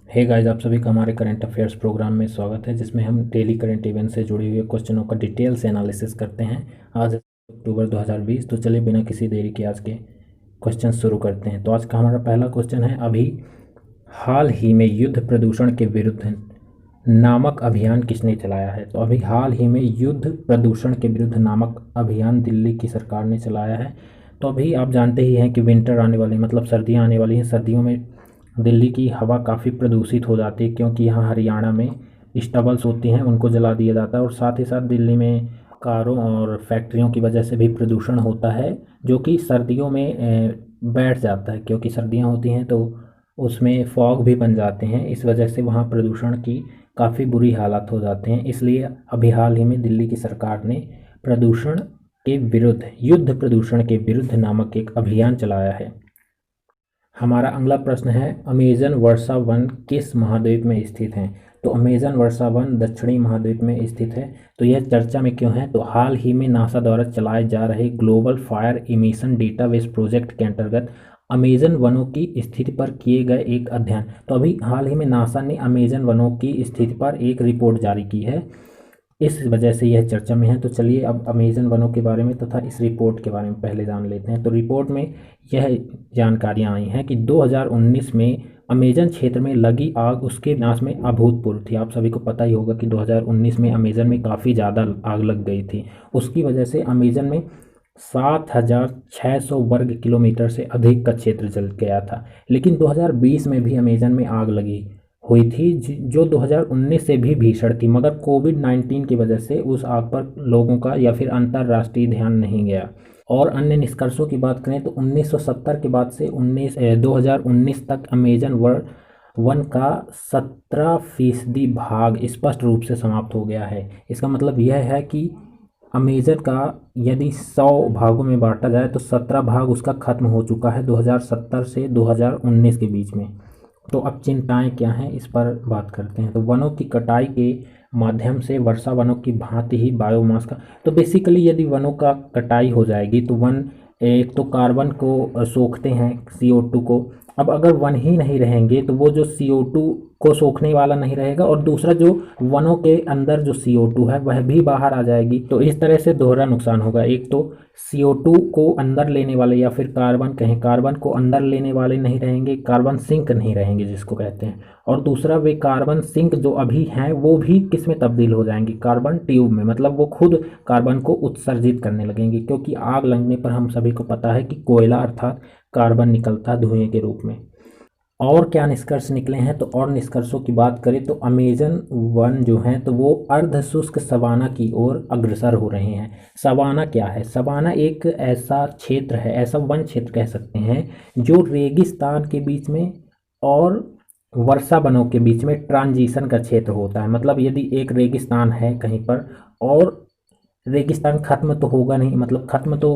Hey guys, आप सभी का हमारे करंट अफेयर्स प्रोग्राम में स्वागत है, जिसमें हम डेली करंट इवेंट से जुड़े हुए क्वेश्चनों का डिटेल से एनालिसिस करते हैं। आज अक्टूबर 2020। तो चलिए बिना किसी देरी के आज के क्वेश्चन शुरू करते हैं। तो आज का हमारा पहला क्वेश्चन है, अभी हाल ही में युद्ध प्रदूषण के विरुद्ध नामक अभियान किसने चलाया है? तो अभी हाल ही में युद्ध प्रदूषण के विरुद्ध नामक अभियान दिल्ली की सरकार ने चलाया है। तो अभी आप जानते ही हैं कि विंटर आने वाली, मतलब सर्दियाँ आने वाली हैं। सर्दियों में दिल्ली की हवा काफ़ी प्रदूषित हो जाती है, क्योंकि यहाँ हरियाणा में स्टबल्स होती हैं, उनको जला दिया जाता है। और साथ ही साथ दिल्ली में कारों और फैक्ट्रियों की वजह से भी प्रदूषण होता है, जो कि सर्दियों में बैठ जाता है, क्योंकि सर्दियाँ होती हैं तो उसमें फॉग भी बन जाते हैं। इस वजह से वहाँ प्रदूषण की काफ़ी बुरी हालत हो जाते हैं। इसलिए अभी हाल ही में दिल्ली की सरकार ने प्रदूषण के विरुद्ध, युद्ध प्रदूषण के विरुद्ध नामक एक अभियान चलाया है। हमारा अगला प्रश्न है, अमेजन वर्षा वन किस महाद्वीप में स्थित है? तो अमेजन वर्षा वन दक्षिणी महाद्वीप में स्थित है। तो यह चर्चा में क्यों है? तो हाल ही में नासा द्वारा चलाए जा रहे global fire emission database project के अंतर्गत अमेजन वनों की स्थिति पर किए गए एक अध्ययन। तो अभी हाल ही में नासा ने अमेजन वनों की स्थिति पर एक रिपोर्ट जारी की है, इस वजह से यह चर्चा में है। तो चलिए अब अमेजन वनों के बारे में तथा इस रिपोर्ट के बारे में पहले जान लेते हैं। तो रिपोर्ट में यह जानकारियां आई हैं कि 2019 में अमेजन क्षेत्र में लगी आग उसके विनाश में अभूतपूर्व थी। आप सभी को पता ही होगा कि 2019 में अमेजन में काफ़ी ज़्यादा आग लग गई थी। उसकी वजह से अमेजन में 7,600 वर्ग किलोमीटर से अधिक का क्षेत्र जल गया था। लेकिन 2020 में भी अमेजन में आग लगी हुई थी, जो 2019 से भी भीषण थी, मगर कोविड-19 की वजह से उस आग पर लोगों का या फिर अंतर्राष्ट्रीय ध्यान नहीं गया। और अन्य निष्कर्षों की बात करें तो 1970 के बाद से 2019 तक अमेजन वन का 17% भाग स्पष्ट रूप से समाप्त हो गया है। इसका मतलब यह है कि अमेजन का यदि 100 भागों में बांटा जाए तो 17 भाग उसका खत्म हो चुका है 2070 से 2019 के बीच में। तो अब चिंताएं क्या हैं, इस पर बात करते हैं। तो वनों की कटाई के माध्यम से वर्षा वनों की भांति ही बायोमास का, तो बेसिकली यदि वनों का कटाई हो जाएगी तो वन एक तो कार्बन को सोखते हैं, CO2 को। अब अगर वन ही नहीं रहेंगे तो वो जो CO2 को सोखने वाला नहीं रहेगा, और दूसरा जो वनों के अंदर जो CO2 है वह भी बाहर आ जाएगी। तो इस तरह से दोहरा नुकसान होगा। एक तो CO2 को अंदर लेने वाले, या फिर कार्बन कहें, कार्बन को अंदर लेने वाले नहीं रहेंगे, कार्बन सिंक नहीं रहेंगे जिसको कहते हैं। और दूसरा वे कार्बन सिंक जो अभी हैं वो भी किस में तब्दील हो जाएंगे? कार्बन ट्यूब में। मतलब वो खुद कार्बन को उत्सर्जित करने लगेंगे, क्योंकि आग लगने पर हम सभी को पता है कि कोयला अर्थात कार्बन निकलता है धुएं के रूप में। और क्या निष्कर्ष निकले हैं? तो और निष्कर्षों की बात करें तो अमेजन वन जो हैं तो वो अर्ध शुष्क सवाना की ओर अग्रसर हो रहे हैं। सवाना क्या है? सवाना एक ऐसा क्षेत्र है, ऐसा वन क्षेत्र कह सकते हैं, जो रेगिस्तान के बीच में और वर्षा वनों के बीच में ट्रांजिशन का क्षेत्र होता है। मतलब यदि एक रेगिस्तान है कहीं पर, और रेगिस्तान खत्म तो होगा नहीं, मतलब खत्म तो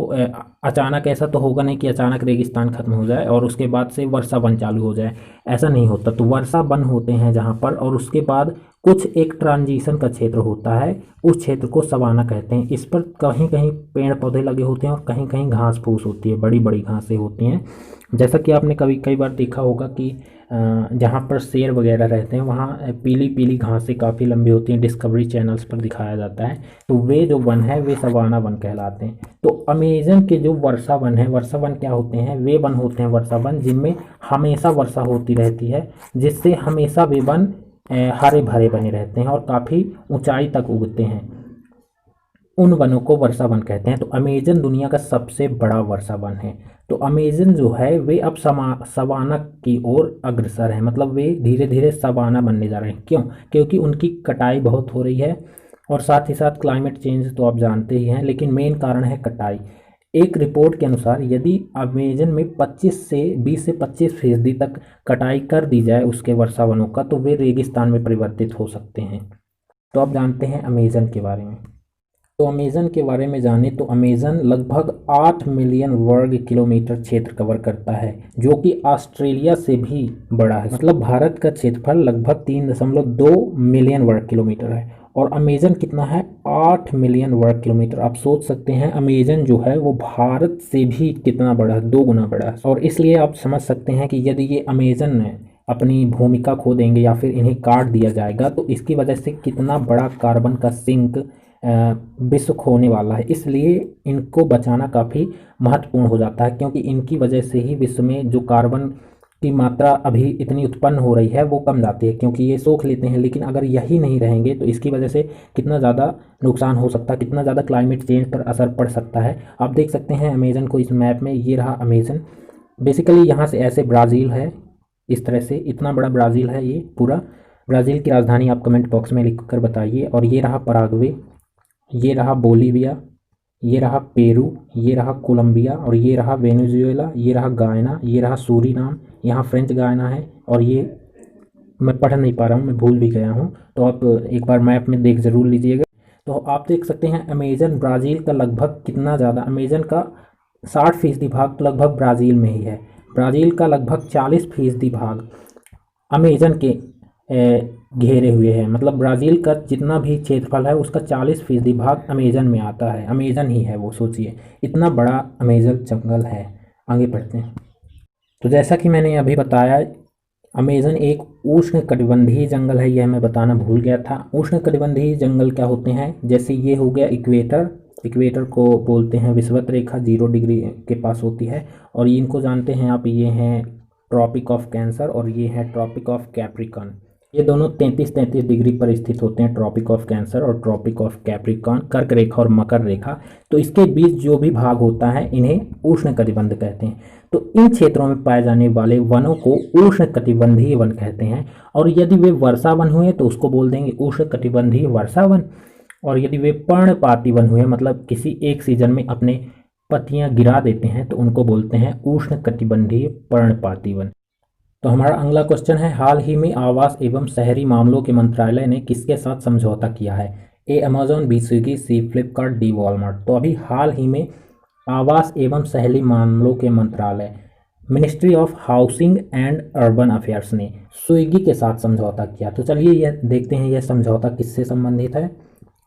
अचानक ऐसा तो होगा नहीं कि अचानक रेगिस्तान खत्म हो जाए और उसके बाद से वर्षा वन चालू हो जाए, ऐसा नहीं होता। तो वर्षा वन होते हैं जहाँ पर, और उसके बाद कुछ एक ट्रांजिशन का क्षेत्र होता है, उस क्षेत्र को सवाना कहते हैं। इस पर कहीं कहीं पेड़ पौधे लगे होते हैं और कहीं कहीं घास फूस होती है, बड़ी बड़ी घासें होती हैं। जैसा कि आपने कई बार देखा होगा कि जहाँ पर शेर वगैरह रहते हैं वहाँ पीली पीली घासें काफ़ी लंबी होती हैं, डिस्कवरी चैनल्स पर दिखाया जाता है। तो वे जो वन है वे सवाना वन कहलाते हैं। तो अमेजन के जो वर्षा वन है, वर्षा वन क्या होते हैं? वे वन होते हैं वर्षा वन जिनमें हमेशा वर्षा होती रहती है, जिससे हमेशा वे वन हरे भरे बने रहते हैं और काफ़ी ऊंचाई तक उगते हैं। उन वनों को वर्षा वन कहते हैं। तो अमेजन दुनिया का सबसे बड़ा वर्षा वन है। तो अमेजन जो है वे अब सवाना की ओर अग्रसर है, मतलब वे धीरे धीरे सवाना बनने जा रहे हैं। क्यों? क्योंकि उनकी कटाई बहुत हो रही है, और साथ ही साथ क्लाइमेट चेंज तो आप जानते ही हैं, लेकिन मेन कारण है कटाई। एक रिपोर्ट के अनुसार यदि अमेजन में 20 से 25% तक कटाई कर दी जाए उसके वर्षा वनों का, तो वे रेगिस्तान में परिवर्तित हो सकते हैं। तो आप जानते हैं अमेजन के बारे में। तो अमेजन के बारे में जाने तो अमेजन लगभग 8 मिलियन वर्ग किलोमीटर क्षेत्र कवर करता है, जो कि ऑस्ट्रेलिया से भी बड़ा है। मतलब भारत का क्षेत्रफल लगभग 3.2 मिलियन वर्ग किलोमीटर है, और अमेजन कितना है? 8 मिलियन वर्ग किलोमीटर। आप सोच सकते हैं अमेजन जो है वो भारत से भी कितना बड़ा है, 2 गुना बड़ा है। और इसलिए आप समझ सकते हैं कि यदि ये अमेजन अपनी भूमिका खो देंगे या फिर इन्हें काट दिया जाएगा, तो इसकी वजह से कितना बड़ा कार्बन का सिंक विश्व खोने वाला है। इसलिए इनको बचाना काफ़ी महत्वपूर्ण हो जाता है, क्योंकि इनकी वजह से ही विश्व में जो कार्बन की मात्रा अभी इतनी उत्पन्न हो रही है वो कम जाती है, क्योंकि ये सोख लेते हैं। लेकिन अगर यही नहीं रहेंगे तो इसकी वजह से कितना ज़्यादा नुकसान हो सकता है, कितना ज़्यादा क्लाइमेट चेंज पर असर पड़ सकता है। आप देख सकते हैं अमेज़न को इस मैप में, ये रहा अमेज़न। बेसिकली यहाँ से ऐसे ब्राज़ील है, इस तरह से इतना बड़ा ब्राज़ील है ये पूरा। ब्राज़ील की राजधानी आप कमेंट बॉक्स में लिख कर बताइए। और ये रहा पराग्वे, ये रहा बोलीविया, ये रहा पेरू, ये रहा कोलंबिया, और ये रहा वेनेजुएला, ये रहा गायना, ये रहा सूरीनाम, यहाँ फ्रेंच गायना है। और ये मैं पढ़ नहीं पा रहा हूँ, मैं भूल भी गया हूँ, तो आप एक बार मैप में देख ज़रूर लीजिएगा। तो आप देख सकते हैं अमेज़न ब्राज़ील का लगभग कितना ज़्यादा, अमेज़न का 60% भाग तो लगभग ब्राज़ील में ही है। ब्राज़ील का लगभग 40% भाग अमेज़न के घेरे हुए हैं। मतलब ब्राज़ील का जितना भी क्षेत्रफल है उसका 40% भाग अमेज़न में आता है। अमेज़न ही है वो, सोचिए इतना बड़ा अमेज़न जंगल है। आगे बढ़ते हैं। तो जैसा कि मैंने अभी बताया, अमेज़न एक उष्णकटिबंधीय जंगल है, यह मैं बताना भूल गया था। उष्णकटिबंधीय जंगल क्या होते हैं, जैसे ये हो गया इक्वेटर, इक्वेटर को बोलते हैं विषुवत रेखा, 0 डिग्री के पास होती है। और इनको जानते हैं आप, ये हैं ट्रॉपिक ऑफ कैंसर और ये है ट्रॉपिक ऑफ कैप्रिकॉन। ये दोनों 33-33 डिग्री पर स्थित होते हैं, ट्रॉपिक ऑफ कैंसर और ट्रॉपिक ऑफ कैप्रिकॉन, कर्क रेखा और मकर रेखा। तो इसके बीच जो भी भाग होता है इन्हें उष्णकटिबंध कहते हैं। तो इन क्षेत्रों में पाए जाने वाले वनों को उष्णकटिबंधीय वन कहते हैं। और यदि वे वर्षा वन हुए तो उसको बोल देंगे उष्णकटिबंधीय वर्षा वन। और यदि वे पर्णपाती वन हुए, मतलब किसी एक सीजन में अपने पत्तियां गिरा देते हैं, तो उनको बोलते हैं उष्णकटिबंधीय पर्णपाती वन। तो हमारा अगला क्वेश्चन है, हाल ही में आवास एवं शहरी मामलों के मंत्रालय ने किसके साथ समझौता किया है? ए अमेजॉन, बी स्विगी, सी फ्लिपकार्ट, डी वॉलमार्ट। तो अभी हाल ही में आवास एवं शहरी मामलों के मंत्रालय, ministry of housing and urban affairs ने स्विगी के साथ समझौता किया। तो चलिए यह देखते हैं यह समझौता किससे संबंधित है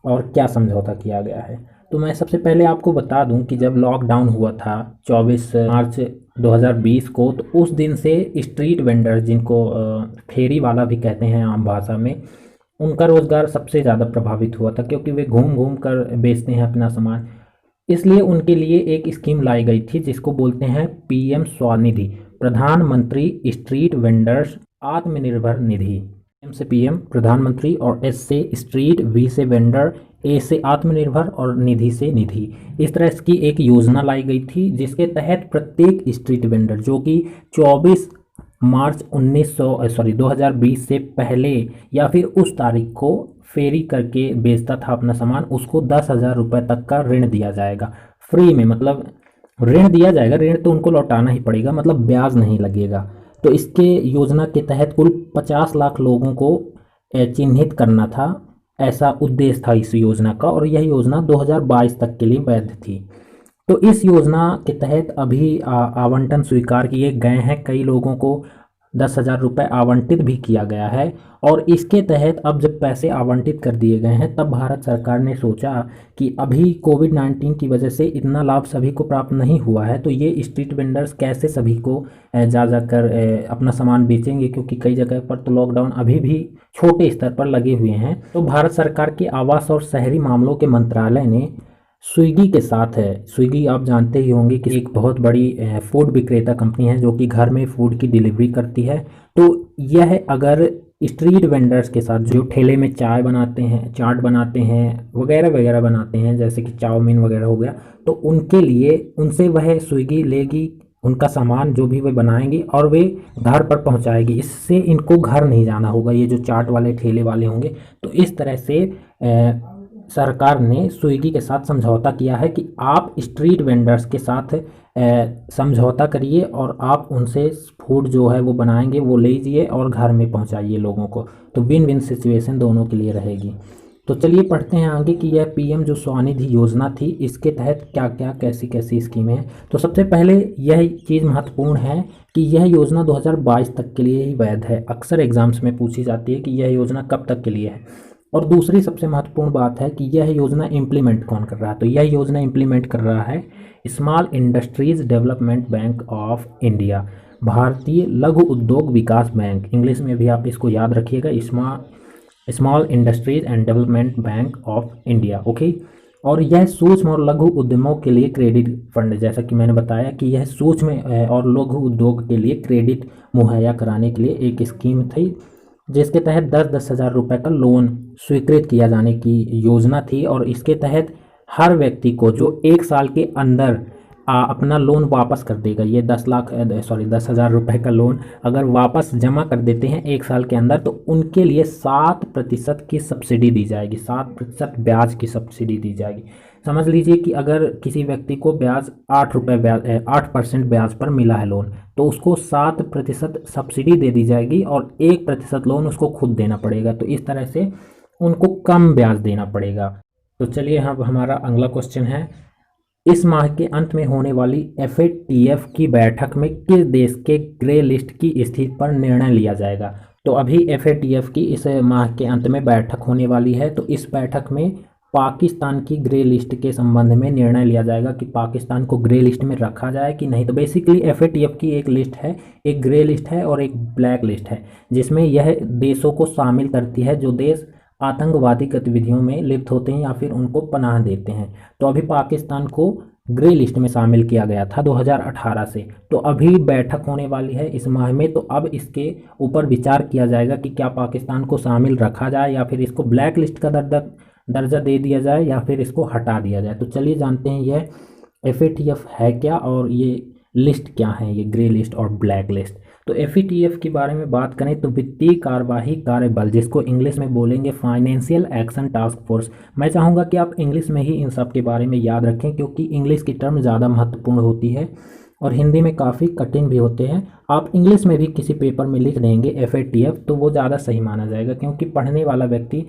और क्या समझौता किया गया है। तो मैं सबसे पहले आपको बता दूं कि जब लॉकडाउन हुआ था 24 मार्च 2020 को, तो उस दिन से स्ट्रीट वेंडर, जिनको फेरी वाला भी कहते हैं आम भाषा में, उनका रोज़गार सबसे ज़्यादा प्रभावित हुआ था, क्योंकि वे घूम घूम कर बेचते हैं अपना सामान। इसलिए उनके लिए एक स्कीम लाई गई थी जिसको बोलते हैं पीएम स्वनिधि, प्रधानमंत्री street vendors Atmanirbhar Nidhi. M से पीएम प्रधानमंत्री, और एस से स्ट्रीट, वी से वेंडर, ए से आत्मनिर्भर और निधि से निधि। इस तरह की एक योजना लाई गई थी जिसके तहत प्रत्येक स्ट्रीट वेंडर जो कि 24 मार्च 2020 से पहले या फिर उस तारीख को फेरी करके बेचता था अपना सामान, उसको 10,000 रुपये तक का ऋण दिया जाएगा फ्री में। मतलब ऋण दिया जाएगा, ऋण तो उनको लौटाना ही पड़ेगा, मतलब ब्याज नहीं लगेगा। तो इसके योजना के तहत कुल 50 लाख लोगों को चिन्हित करना था, ऐसा उद्देश्य था इस योजना का। और यह योजना 2022 तक के लिए वैध थी। तो इस योजना के तहत अभी आवंटन स्वीकार किए गए हैं, कई लोगों को 10,000 रुपये आवंटित भी किया गया है। और इसके तहत अब जब पैसे आवंटित कर दिए गए हैं, तब भारत सरकार ने सोचा कि अभी कोविड-19 की वजह से इतना लाभ सभी को प्राप्त नहीं हुआ है, तो ये स्ट्रीट वेंडर्स कैसे सभी को जा कर अपना सामान बेचेंगे, क्योंकि कई जगह पर तो लॉकडाउन अभी भी छोटे स्तर पर लगे हुए हैं। तो भारत सरकार के आवास और शहरी मामलों के मंत्रालय ने स्विगी के साथ है, स्विगी आप जानते ही होंगे कि एक बहुत बड़ी फूड विक्रेता कंपनी है जो कि घर में फूड की डिलीवरी करती है। तो यह अगर स्ट्रीट वेंडर्स के साथ, जो ठेले में चाय बनाते हैं, चाट बनाते हैं, वगैरह वगैरह बनाते हैं, जैसे कि चाउमीन वगैरह हो गया, तो उनके लिए उनसे वह स्विगी लेगी उनका सामान जो भी वे बनाएंगी और वे घर पर पहुंचाएगी। इससे इनको घर नहीं जाना होगा, ये जो चाट वाले ठेले वाले होंगे। तो इस तरह से सरकार ने स्विगी के साथ समझौता किया है कि आप स्ट्रीट वेंडर्स के साथ समझौता करिए और आप उनसे फूड जो है वो बनाएंगे, वो लीजिए और घर में पहुंचाइए लोगों को। तो विन विन सिचुएशन दोनों के लिए रहेगी। तो चलिए पढ़ते हैं आगे कि यह पीएम जो स्वनिधि योजना थी, इसके तहत क्या क्या कैसी कैसी स्कीमें हैं। तो सबसे पहले यह चीज़ महत्वपूर्ण है कि यह योजना 2022 तक के लिए ही वैध है। अक्सर एग्जाम्स में पूछी जाती है कि यह योजना कब तक के लिए है। और दूसरी सबसे महत्वपूर्ण बात है कि यह योजना इम्प्लीमेंट कौन कर रहा है। तो यह योजना इम्प्लीमेंट कर रहा है small industries development bank of India. भारतीय लघु उद्योग विकास बैंक, इंग्लिश में भी आप इसको याद रखिएगा, small industries and development bank of India. Okay. और यह सूक्ष्म और लघु उद्यमों के लिए क्रेडिट फंड, जैसा कि मैंने बताया कि यह सूक्ष्म और लघु उद्योग के लिए क्रेडिट मुहैया कराने के लिए एक स्कीम थी, जिसके तहत 10-10 हज़ार रुपये का लोन स्वीकृत किया जाने की योजना थी। और इसके तहत हर व्यक्ति को जो 1 साल के अंदर अपना लोन वापस कर देगा, ये 10 हज़ार रुपये का लोन अगर वापस जमा कर देते हैं 1 साल के अंदर, तो उनके लिए 7% की सब्सिडी दी जाएगी, 7% ब्याज की सब्सिडी दी जाएगी। समझ लीजिए कि अगर किसी व्यक्ति को ब्याज 8% ब्याज पर मिला है लोन, तो उसको 7% सब्सिडी दे दी जाएगी और 1% लोन उसको खुद देना पड़ेगा। तो इस तरह से उनको कम ब्याज देना पड़ेगा। तो चलिए अब हमारा अगला क्वेश्चन है, इस माह के अंत में होने वाली FATF की बैठक में किस देश के ग्रे लिस्ट की स्थिति पर निर्णय लिया जाएगा। तो अभी FATF की इस माह के अंत में बैठक होने वाली है, तो इस बैठक में पाकिस्तान की ग्रे लिस्ट के संबंध में निर्णय लिया जाएगा कि पाकिस्तान को ग्रे लिस्ट में रखा जाए कि नहीं। तो बेसिकली FATF की एक लिस्ट है, एक ग्रे लिस्ट है और एक ब्लैक लिस्ट है, जिसमें यह देशों को शामिल करती है जो देश आतंकवादी गतिविधियों में लिप्त होते हैं या फिर उनको पनाह देते हैं। तो अभी पाकिस्तान को ग्रे लिस्ट में शामिल किया गया था 2018 से। तो अभी बैठक होने वाली है इस माह में, तो अब इसके ऊपर विचार किया जाएगा कि क्या पाकिस्तान को शामिल रखा जाए या फिर इसको ब्लैक लिस्ट का दर्जा दे दिया जाए या फिर इसको हटा दिया जाए। तो चलिए जानते हैं यह FATF है क्या और ये लिस्ट क्या है, ये ग्रे लिस्ट और ब्लैक लिस्ट। तो FATF के बारे में बात करें तो वित्तीय कार्यवाही कार्यबल, जिसको इंग्लिश में बोलेंगे फाइनेंशियल एक्शन टास्क फोर्स। मैं चाहूँगा कि आप इंग्लिश में ही इन सब के बारे में याद रखें, क्योंकि इंग्लिश की टर्म ज़्यादा महत्वपूर्ण होती है और हिंदी में काफ़ी कठिन भी होते हैं। आप इंग्लिश में भी किसी पेपर में लिख देंगे FATF तो वो ज़्यादा सही माना जाएगा, क्योंकि पढ़ने वाला व्यक्ति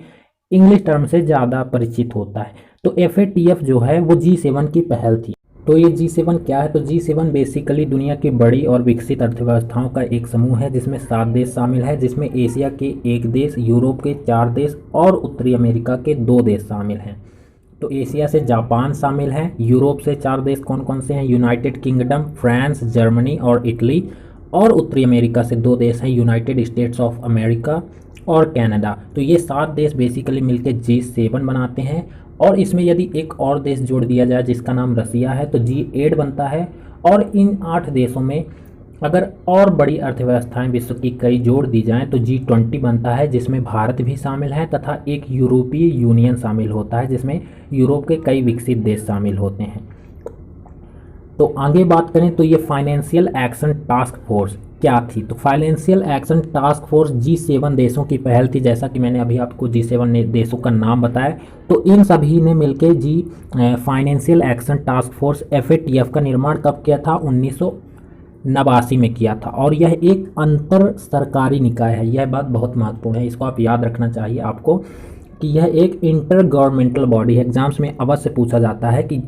इंग्लिश टर्म से ज़्यादा परिचित होता है। तो FATF जो है वो G7 की पहल थी। तो ये G7 क्या है? तो G7 बेसिकली दुनिया की बड़ी और विकसित अर्थव्यवस्थाओं का एक समूह है, जिसमें 7 देश शामिल है, जिसमें एशिया के 1 देश, यूरोप के 4 देश और उत्तरी अमेरिका के 2 देश शामिल हैं। तो एशिया से जापान शामिल है, यूरोप से 4 देश कौन कौन से हैं? यूनाइटेड किंगडम, फ्रांस, जर्मनी और इटली। और उत्तरी अमेरिका से 2 देश हैं, यूनाइटेड स्टेट्स ऑफ अमेरिका और कनाडा। तो ये 7 देश बेसिकली मिलकर G7 बनाते हैं। और इसमें यदि एक और देश जोड़ दिया जाए जिसका नाम रसिया है तो G8 बनता है। और इन 8 देशों में अगर और बड़ी अर्थव्यवस्थाएं विश्व की कई जोड़ दी जाएं तो G20 बनता है, जिसमें भारत भी शामिल है तथा एक यूरोपीय यूनियन शामिल होता है, जिसमें यूरोप के कई विकसित देश शामिल होते हैं। तो आगे बात करें तो ये फाइनेंशियल एक्शन टास्क फोर्स क्या थी? तो financial action task force G7 देशों की पहल थी, जैसा कि मैंने अभी आपको G7 देशों का नाम बताया। तो इन सभी ने मिलकर financial action task force FATF का निर्माण कब किया था? 1989 में किया था। और यह एक अंतर सरकारी निकाय है, यह बात बहुत महत्वपूर्ण है, इसको आप याद रखना चाहिए आपको कि यह एक इंटर गवर्नमेंटल बॉडी है। एग्जाम्स में अवश्य पूछा जाता है कि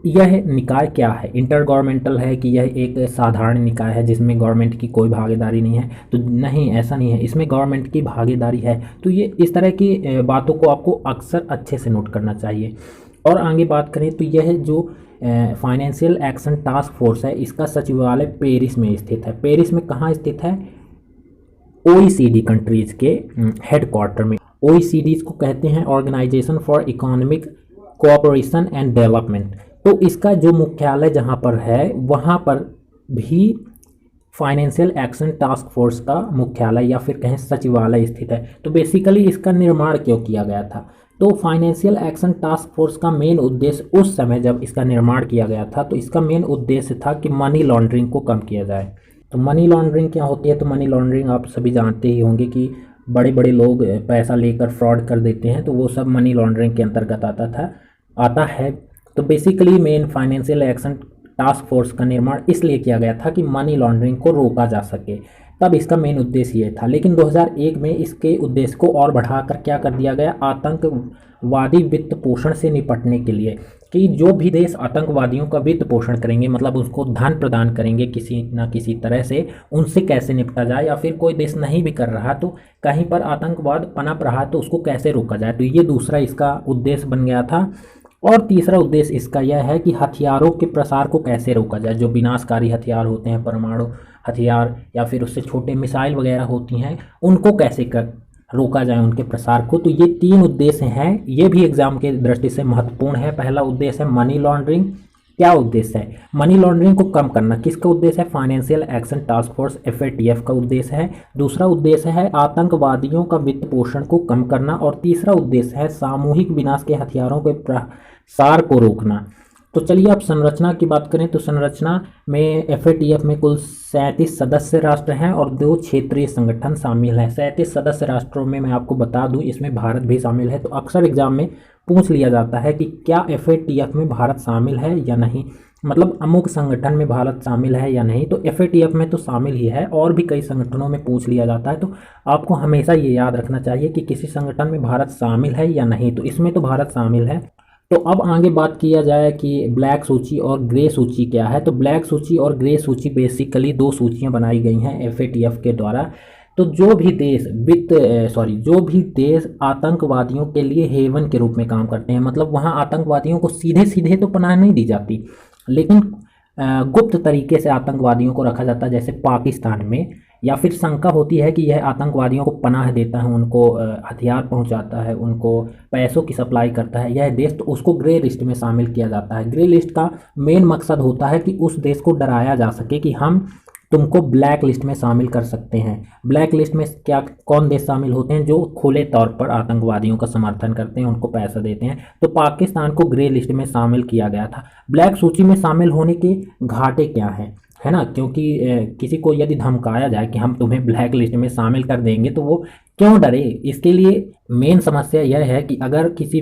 यह निकाय क्या है, इंटर गवर्नमेंटल है कि यह एक साधारण निकाय है जिसमें गवर्नमेंट की कोई भागीदारी नहीं है? तो नहीं, ऐसा नहीं है, इसमें गवर्नमेंट की भागीदारी है। तो ये इस तरह की बातों को आपको अक्सर अच्छे से नोट करना चाहिए। और आगे बात करें तो यह जो फाइनेंशियल एक्शन टास्क फोर्स है, इसका सचिवालय पेरिस में स्थित है। पेरिस में कहाँ स्थित है? OECD कंट्रीज़ के हेडक्वार्टर में। OECD को कहते हैं organisation for economic cooperation and development. तो इसका जो मुख्यालय जहाँ पर है वहाँ पर भी फाइनेंशियल एक्शन टास्क फोर्स का मुख्यालय या फिर कहें सचिवालय स्थित है। तो बेसिकली इसका निर्माण क्यों किया गया था? तो फाइनेंशियल एक्शन टास्क फोर्स का मेन उद्देश्य उस समय जब इसका निर्माण किया गया था तो इसका मेन उद्देश्य था कि मनी लॉन्ड्रिंग को कम किया जाए। तो मनी लॉन्ड्रिंग क्या होती है? तो मनी लॉन्ड्रिंग आप सभी जानते ही होंगे कि बड़े बड़े लोग पैसा लेकर फ्रॉड कर देते हैं, तो वो सब मनी लॉन्ड्रिंग के अंतर्गत आता है। तो basically main financial action task force का निर्माण इसलिए किया गया था कि मनी लॉन्ड्रिंग को रोका जा सके, तब इसका मेन उद्देश्य ये था। लेकिन 2001 में इसके उद्देश्य को और बढ़ाकर क्या कर दिया गया? आतंकवादी वित्त पोषण से निपटने के लिए, कि जो भी देश आतंकवादियों का वित्त पोषण करेंगे, मतलब उसको धन प्रदान करेंगे किसी न किसी तरह से, उनसे कैसे निपटा जाए, या फिर कोई देश नहीं भी कर रहा तो कहीं पर आतंकवाद पनप रहा तो उसको कैसे रोका जाए। तो ये दूसरा इसका उद्देश्य बन गया था। और तीसरा उद्देश्य इसका यह है कि हथियारों के प्रसार को कैसे रोका जाए, जो विनाशकारी हथियार होते हैं, परमाणु हथियार या फिर उससे छोटे मिसाइल वगैरह होती हैं, उनको कैसे कर रोका जाए उनके प्रसार को। तो ये 3 उद्देश्य हैं, ये भी एग्जाम के दृष्टि से महत्वपूर्ण है। पहला उद्देश्य है मनी लॉन्ड्रिंग। क्या उद्देश्य है? मनी लॉन्ड्रिंग को कम करना। किसका उद्देश्य है? Financial action task force FATF का उद्देश्य है। दूसरा उद्देश्य है आतंकवादियों का वित्त पोषण को कम करना, और तीसरा उद्देश्य है सामूहिक विनाश के हथियारों के प्रसार को रोकना। तो चलिए अब संरचना की बात करें तो संरचना में FATF में कुल 37 सदस्य राष्ट्र हैं और 2 क्षेत्रीय संगठन शामिल हैं। 37 सदस्य राष्ट्रों में मैं आपको बता दूं इसमें भारत भी शामिल है। तो अक्सर एग्जाम में पूछ लिया जाता है कि क्या FATF में भारत शामिल है या नहीं, मतलब अमुक संगठन में भारत शामिल है या नहीं। तो FATF में तो शामिल ही है, और भी कई संगठनों में पूछ लिया जाता है। तो आपको हमेशा ये याद रखना चाहिए कि किसी संगठन में भारत शामिल है या नहीं। तो इसमें तो भारत शामिल है। तो अब आगे बात किया जाए कि ब्लैक सूची और ग्रे सूची क्या है। तो ब्लैक सूची और ग्रे सूची बेसिकली 2 सूचियां बनाई गई हैं FATF के द्वारा। तो जो भी देश आतंकवादियों के लिए हेवन के रूप में काम करते हैं, मतलब वहाँ आतंकवादियों को सीधे सीधे तो पनाह नहीं दी जाती, लेकिन गुप्त तरीके से आतंकवादियों को रखा जाता है, जैसे पाकिस्तान में, या फिर शंका होती है कि यह आतंकवादियों को पनाह देता है, उनको हथियार पहुंचाता है, उनको पैसों की सप्लाई करता है यह देश, तो उसको ग्रे लिस्ट में शामिल किया जाता है। ग्रे लिस्ट का मेन मकसद होता है कि उस देश को डराया जा सके कि हम तुमको ब्लैक लिस्ट में शामिल कर सकते हैं। ब्लैक लिस्ट में क्या कौन देश शामिल होते हैं? जो खुले तौर पर आतंकवादियों का समर्थन करते हैं, उनको पैसा देते हैं। तो पाकिस्तान को ग्रे लिस्ट में शामिल किया गया था। ब्लैक सूची में शामिल होने के घाटे क्या हैं, है ना, क्योंकि किसी को यदि धमकाया जाए कि हम तुम्हें ब्लैक लिस्ट में शामिल कर देंगे तो वो क्यों डरे। इसके लिए मेन समस्या यह है कि अगर किसी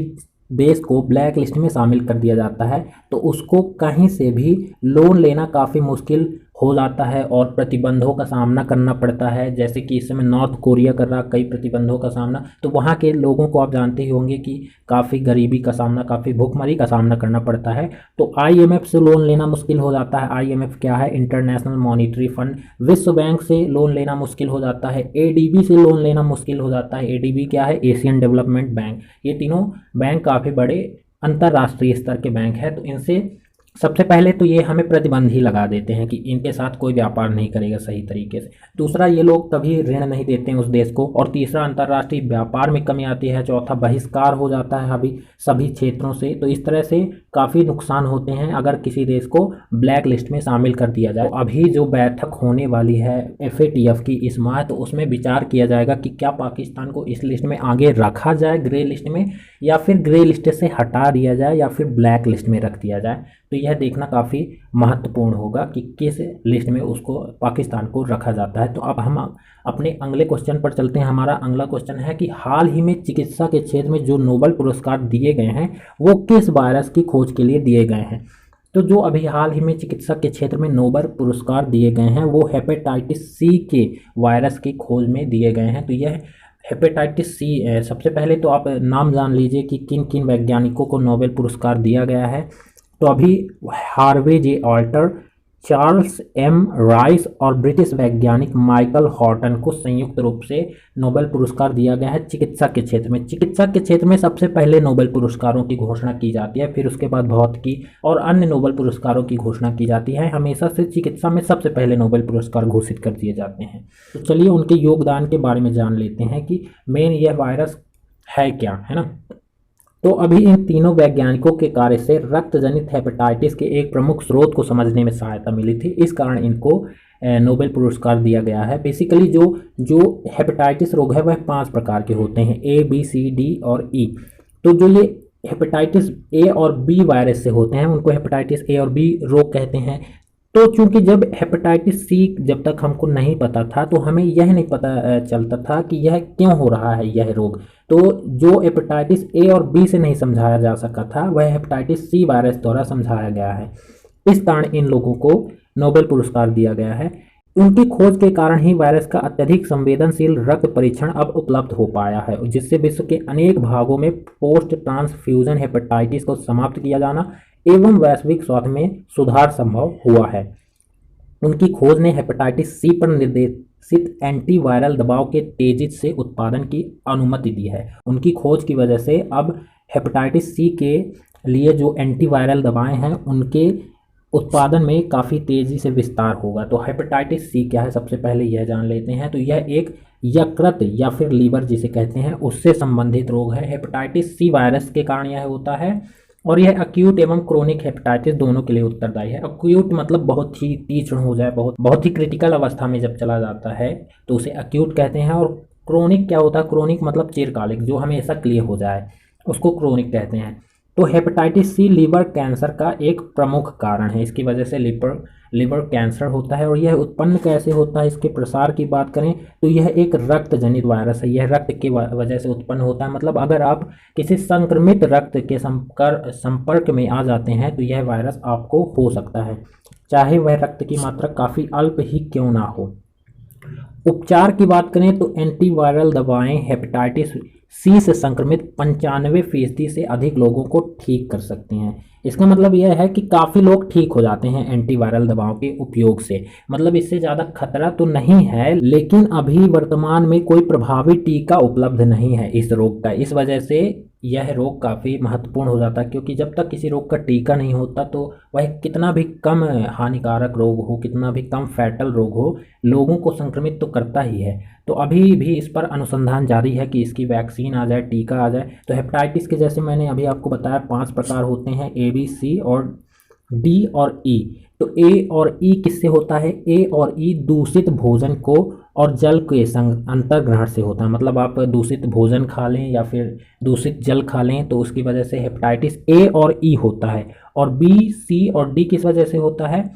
देश को ब्लैक लिस्ट में शामिल कर दिया जाता है तो उसको कहीं से भी लोन लेना काफ़ी मुश्किल हो जाता है और प्रतिबंधों का सामना करना पड़ता है, जैसे कि इस समय नॉर्थ कोरिया कर रहा कई प्रतिबंधों का सामना। तो वहाँ के लोगों को आप जानते ही होंगे कि काफ़ी गरीबी का सामना, काफ़ी भूखमरी का सामना करना पड़ता है। तो IMF से लोन लेना मुश्किल हो जाता है। IMF क्या है? International monetary fund. विश्व बैंक से लोन लेना मुश्किल हो जाता है। ADB से लोन लेना मुश्किल हो जाता है। ADB क्या है? Asian development bank. ये तीनों बैंक काफ़ी बड़े अंतर्राष्ट्रीय स्तर के बैंक हैं। तो इनसे सबसे पहले तो ये हमें प्रतिबंध ही लगा देते हैं कि इनके साथ कोई व्यापार नहीं करेगा सही तरीके से। दूसरा, ये लोग कभी ऋण नहीं देते हैं उस देश को। और तीसरा, अंतर्राष्ट्रीय व्यापार में कमी आती है। चौथा, बहिष्कार हो जाता है अभी सभी क्षेत्रों से। तो इस तरह से काफ़ी नुकसान होते हैं अगर किसी देश को ब्लैक लिस्ट में शामिल कर दिया जाए। तो अभी जो बैठक होने वाली है FATF की इस माह, तो उसमें विचार किया जाएगा कि क्या पाकिस्तान को इस लिस्ट में आगे रखा जाए ग्रे लिस्ट में, या फिर ग्रे लिस्ट से हटा दिया जाए, या फिर ब्लैक लिस्ट में रख दिया जाए। तो यह देखना काफ़ी महत्वपूर्ण होगा कि किस लिस्ट में उसको पाकिस्तान को रखा जाता है। तो अब हम अपने अगले क्वेश्चन पर चलते हैं। हमारा अगला क्वेश्चन है कि हाल ही में चिकित्सा के क्षेत्र में जो नोबेल पुरस्कार दिए गए हैं वो किस वायरस की खोज के लिए दिए गए हैं। तो जो अभी हाल ही में चिकित्सा के क्षेत्र में नोबेल पुरस्कार दिए गए हैं वो हेपेटाइटिस C के वायरस की खोज में दिए गए हैं। तो यह हेपेटाइटिस C, सबसे पहले तो आप नाम जान लीजिए कि किन किन वैज्ञानिकों को नोबेल पुरस्कार दिया गया है। तो अभी Harvey J Alter, Charles M Rice और ब्रिटिश वैज्ञानिक माइकल हॉर्टन को संयुक्त रूप से नोबेल पुरस्कार दिया गया है चिकित्सा के क्षेत्र में। चिकित्सा के क्षेत्र में सबसे पहले नोबेल पुरस्कारों की घोषणा की जाती है, फिर उसके बाद भौतिकी और अन्य नोबेल पुरस्कारों की घोषणा की जाती है। हमेशा से चिकित्सा में सबसे पहले नोबेल पुरस्कार घोषित कर दिए जाते हैं। तो चलिए उनके योगदान के बारे में जान लेते हैं कि मेन यह वायरस है क्या, है ना। तो अभी इन तीनों वैज्ञानिकों के कार्य से रक्त जनित हेपेटाइटिस के एक प्रमुख स्रोत को समझने में सहायता मिली थी। इस कारण इनको नोबेल पुरस्कार दिया गया है। बेसिकली जो हेपेटाइटिस रोग है वह 5 प्रकार के होते हैं, A, B, C, D और E। तो जो ये हेपेटाइटिस A और B वायरस से होते हैं उनको हेपेटाइटिस A और B रोग कहते हैं। तो चूंकि जब हेपेटाइटिस C जब तक हमको नहीं पता था तो हमें यह नहीं पता चलता था कि यह क्यों हो रहा है यह रोग। तो जो हेपेटाइटिस A और B से नहीं समझाया जा सका था वह हेपेटाइटिस C वायरस द्वारा समझाया गया है। इस कारण इन लोगों को नोबेल पुरस्कार दिया गया है। उनकी खोज के कारण ही वायरस का अत्यधिक संवेदनशील रक्त परीक्षण अब उपलब्ध हो पाया है, जिससे विश्व के अनेक भागों में पोस्ट ट्रांसफ्यूजन हेपेटाइटिस को समाप्त किया जाना एवं वैश्विक स्वास्थ्य में सुधार संभव हुआ है। उनकी खोज ने हेपेटाइटिस C पर निर्देशित एंटीवायरल दवाओं के तेजी से उत्पादन की अनुमति दी है। उनकी खोज की वजह से अब हेपेटाइटिस C के लिए जो एंटीवायरल दवाएं हैं उनके उत्पादन में काफ़ी तेज़ी से विस्तार होगा। तो हेपेटाइटिस सी क्या है, सबसे पहले यह जान लेते हैं। तो यह एक यकृत या फिर लीवर जिसे कहते हैं उससे संबंधित रोग है। हेपेटाइटिस सी वायरस के कारण यह होता है और यह अक्यूट एवं क्रोनिक हेपेटाइटिस दोनों के लिए उत्तरदायी है। अक्यूट मतलब बहुत ही तीक्ष्ण हो जाए, बहुत बहुत ही क्रिटिकल अवस्था में जब चला जाता है तो उसे अक्यूट कहते हैं। और क्रोनिक क्या होता है, क्रोनिक मतलब चिरकालिक, जो हमेशा क्लियर हो जाए उसको क्रोनिक कहते हैं। तो हेपेटाइटिस सी लीवर कैंसर का एक प्रमुख कारण है, इसकी वजह से लिवर कैंसर होता है। और यह उत्पन्न कैसे होता है, इसके प्रसार की बात करें तो यह एक रक्त जनित वायरस है। यह रक्त की वजह से उत्पन्न होता है, मतलब अगर आप किसी संक्रमित रक्त के संपर्क में आ जाते हैं तो यह वायरस आपको हो सकता है, चाहे वह रक्त की मात्रा काफ़ी अल्प ही क्यों ना हो। उपचार की बात करें तो एंटीवायरल दवाएं हेपेटाइटिस सी से संक्रमित 95% से अधिक लोगों को ठीक कर सकती हैं। इसका मतलब यह है कि काफ़ी लोग ठीक हो जाते हैं एंटीवायरल दवाओं के उपयोग से, मतलब इससे ज़्यादा खतरा तो नहीं है, लेकिन अभी वर्तमान में कोई प्रभावी टीका उपलब्ध नहीं है इस रोग का। इस वजह से यह रोग काफ़ी महत्वपूर्ण हो जाता है, क्योंकि जब तक किसी रोग का टीका नहीं होता तो वह कितना भी कम हानिकारक रोग हो, कितना भी कम फैटल रोग हो, लोगों को संक्रमित तो करता ही है। तो अभी भी इस पर अनुसंधान जारी है कि इसकी वैक्सीन आ जाए, टीका आ जाए। तो हेपेटाइटिस के जैसे मैंने अभी आपको बताया 5 प्रकार होते हैं, ए बी सी और डी और ई। तो ए और ई किससे होता है, ए और ई दूषित भोजन को और जल के संग अंतर्ग्रहण से होता है। मतलब आप दूषित भोजन खा लें या फिर दूषित जल खा लें तो उसकी वजह से हेपेटाइटिस ए और ई होता है। और बी सी और डी किस वजह से होता है,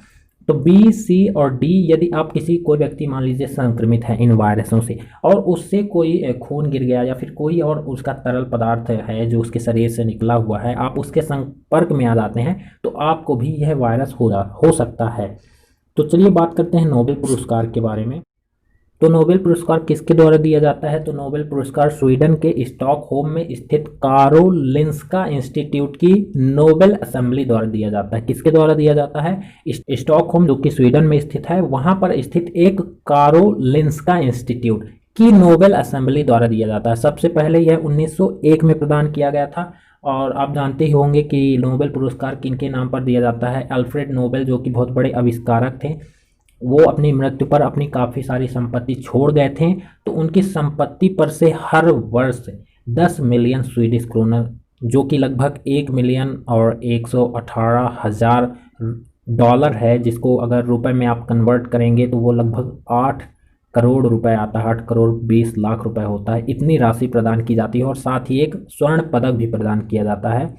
तो बी सी और डी यदि आप कोई व्यक्ति मान लीजिए संक्रमित है इन वायरसों से और उससे कोई खून गिर गया या फिर कोई और उसका तरल पदार्थ है जो उसके शरीर से निकला हुआ है, आप उसके संपर्क में आ जाते हैं तो आपको भी यह वायरस हो सकता है। तो चलिए बात करते हैं नोबेल पुरस्कार के बारे में। तो नोबेल पुरस्कार किसके द्वारा दिया जाता है, तो नोबेल पुरस्कार स्वीडन के स्टॉकहोम में स्थित कारोलिंस्का इंस्टीट्यूट की नोबेल असेंबली द्वारा दिया जाता है। किसके द्वारा दिया जाता है, स्टॉकहोम जो कि स्वीडन में स्थित है, वहां पर स्थित एक कारोलिंस्का इंस्टीट्यूट की नोबेल असेंबली द्वारा दिया जाता है। सबसे पहले यह 1901 में प्रदान किया गया था। और आप जानते ही होंगे कि नोबेल पुरस्कार किनके नाम पर दिया जाता है। अल्फ्रेड नोबेल जो कि बहुत बड़े आविष्कारक थे, वो अपनी मृत्यु पर अपनी काफ़ी सारी संपत्ति छोड़ गए थे, तो उनकी संपत्ति पर से हर वर्ष 10 मिलियन स्वीडिश क्रोनर, जो कि लगभग 1 मिलियन और 118,000 डॉलर है, जिसको अगर रुपए में आप कन्वर्ट करेंगे तो वो लगभग 8 करोड़ रुपए आता है, 8 करोड़ 20 लाख रुपए होता है। इतनी राशि प्रदान की जाती है और साथ ही एक स्वर्ण पदक भी प्रदान किया जाता है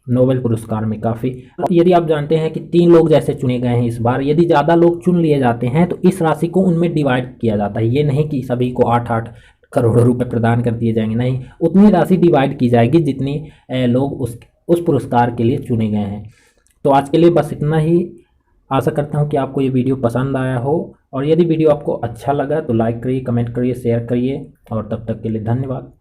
नोबेल पुरस्कार में। काफ़ी, यदि आप जानते हैं कि 3 लोग जैसे चुने गए हैं इस बार, यदि ज़्यादा लोग चुन लिए जाते हैं तो इस राशि को उनमें डिवाइड किया जाता है। ये नहीं कि सभी को 8-8 करोड़ रुपए प्रदान कर दिए जाएंगे, नहीं, उतनी राशि डिवाइड की जाएगी जितनी लोग उस पुरस्कार के लिए चुने गए हैं। तो आज के लिए बस इतना ही। आशा करता हूँ कि आपको ये वीडियो पसंद आया हो, और यदि वीडियो आपको अच्छा लगा तो लाइक करिए, कमेंट करिए, शेयर करिए, और तब तक के लिए धन्यवाद।